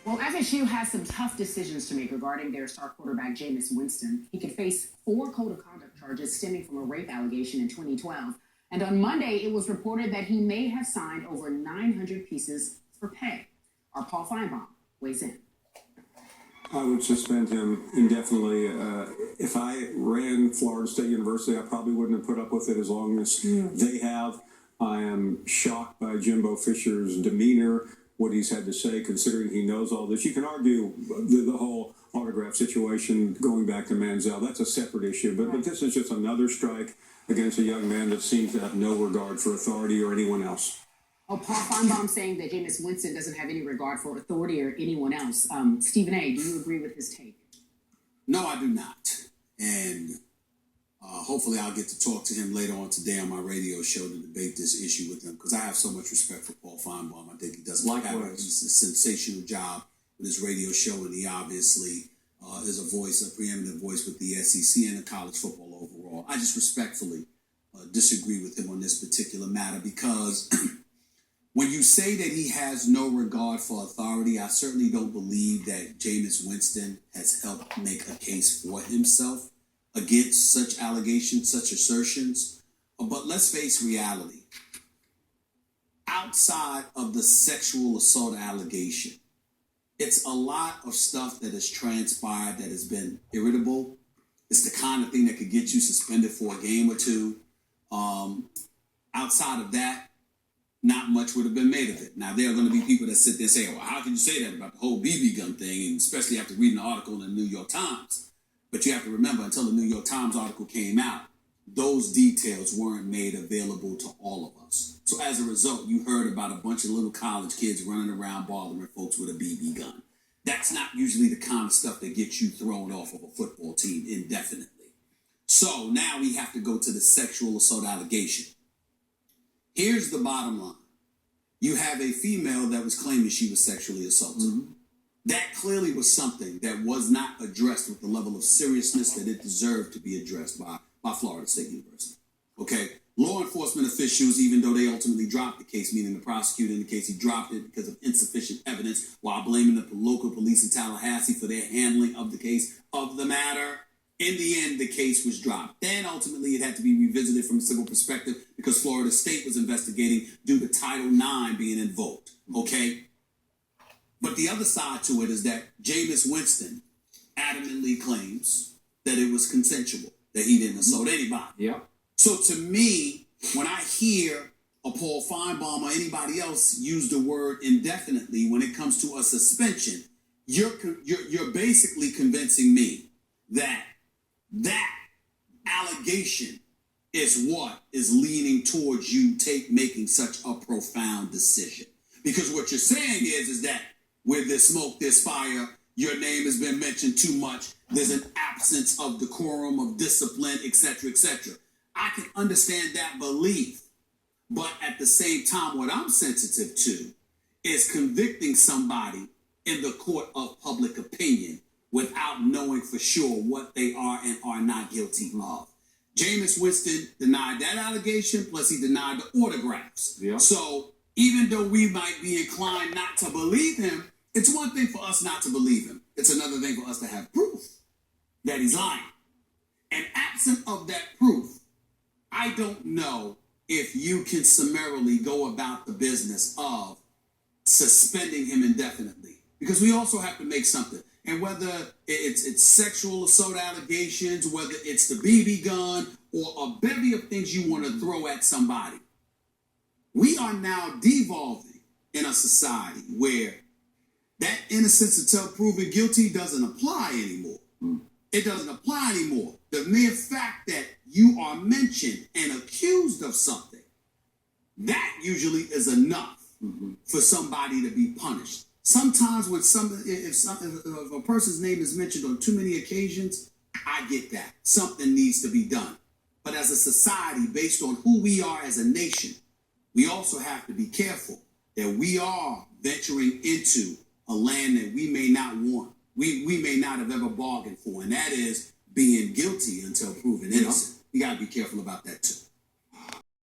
Well, FSU has some tough decisions to make regarding their star quarterback, Jameis Winston. He could face 4 code of conduct charges stemming from a rape allegation in 2012. And on Monday, it was reported that he may have signed over 900 pieces for pay. Our Paul Feinbaum weighs in. I would suspend him indefinitely. If I ran Florida State University, I probably wouldn't have put up with it as long as they have. I am shocked by Jimbo Fisher's demeanor, what he's had to say, considering he knows all this. You can argue the whole autograph situation going back to Manziel. That's a separate issue. But this is just another strike against a young man that seems to have no regard for authority or anyone else. Oh, Paul Feinbaum saying that Jameis Winston doesn't have any regard for authority or anyone else. Stephen A., do you agree with his take? No, I do not. And hopefully I'll get to talk to him later on today on my radio show to debate this issue with him, because I have so much respect for Paul Feinbaum. I think he does a sensational job with his radio show, and he obviously is a preeminent voice with the SEC and the college football overall. I just respectfully disagree with him on this particular matter, because when you say that he has no regard for authority, I certainly don't believe that Jameis Winston has helped make a case for himself against such allegations, such assertions. But let's face reality. Outside of the sexual assault allegation, it's a lot of stuff that has transpired that has been irritable. It's the kind of thing that could get you suspended for a game or two. Outside of that, not much would have been made of it. Now, there are going to be people that sit there and say, well, how can you say that about the whole BB gun thing, and especially after reading the article in the New York Times? But you have to remember, until the New York Times article came out, those details weren't made available to all of us. So as a result, you heard about a bunch of little college kids running around bothering folks with a BB gun. That's not usually the kind of stuff that gets you thrown off of a football team indefinitely. So now we have to go to the sexual assault allegation. Here's the bottom line. You have a female that was claiming she was sexually assaulted. Mm-hmm. That clearly was something that was not addressed with the level of seriousness that it deserved to be addressed by Florida State University. Okay? Law enforcement officials, even though they ultimately dropped the case, meaning the prosecutor in the case, he dropped it because of insufficient evidence while blaming the local police in Tallahassee for their handling of the case of the matter. In the end, the case was dropped. Then ultimately it had to be revisited from a civil perspective because Florida State was investigating due to Title IX being invoked. Okay? But the other side to it is that Jameis Winston adamantly claims that it was consensual, that he didn't assault anybody. Yeah. So to me, when I hear a Paul Feinbaum or anybody else use the word indefinitely when it comes to a suspension, you're basically convincing me that allegation is what is leaning towards you making such a profound decision. Because what you're saying is that where there's smoke, there's fire, your name has been mentioned too much, there's an absence of decorum, of discipline, etc., etc. I can understand that belief, but at the same time, what I'm sensitive to is convicting somebody in the court of public opinion without knowing for sure what they are and are not guilty of. Jameis Winston denied that allegation, plus he denied the autographs. Yeah. So even though we might be inclined not to believe him, it's one thing for us not to believe him. It's another thing for us to have proof that he's lying. And absent of that proof, I don't know if you can summarily go about the business of suspending him indefinitely. Because we also have to make something. And whether it's sexual assault allegations, whether it's the BB gun, or a bevy of things you want to throw at somebody, we are now devolving in a society where that innocence until proven guilty doesn't apply anymore. It doesn't apply anymore. The mere fact that you are mentioned and accused of something, that usually is enough for somebody to be punished. Sometimes when if a person's name is mentioned on too many occasions, I get that. Something needs to be done. But as a society, based on who we are as a nation, we also have to be careful that we are venturing into a land that we may not want. We may not have ever bargained for, and that is being guilty until proven innocent. You got to be careful about that too.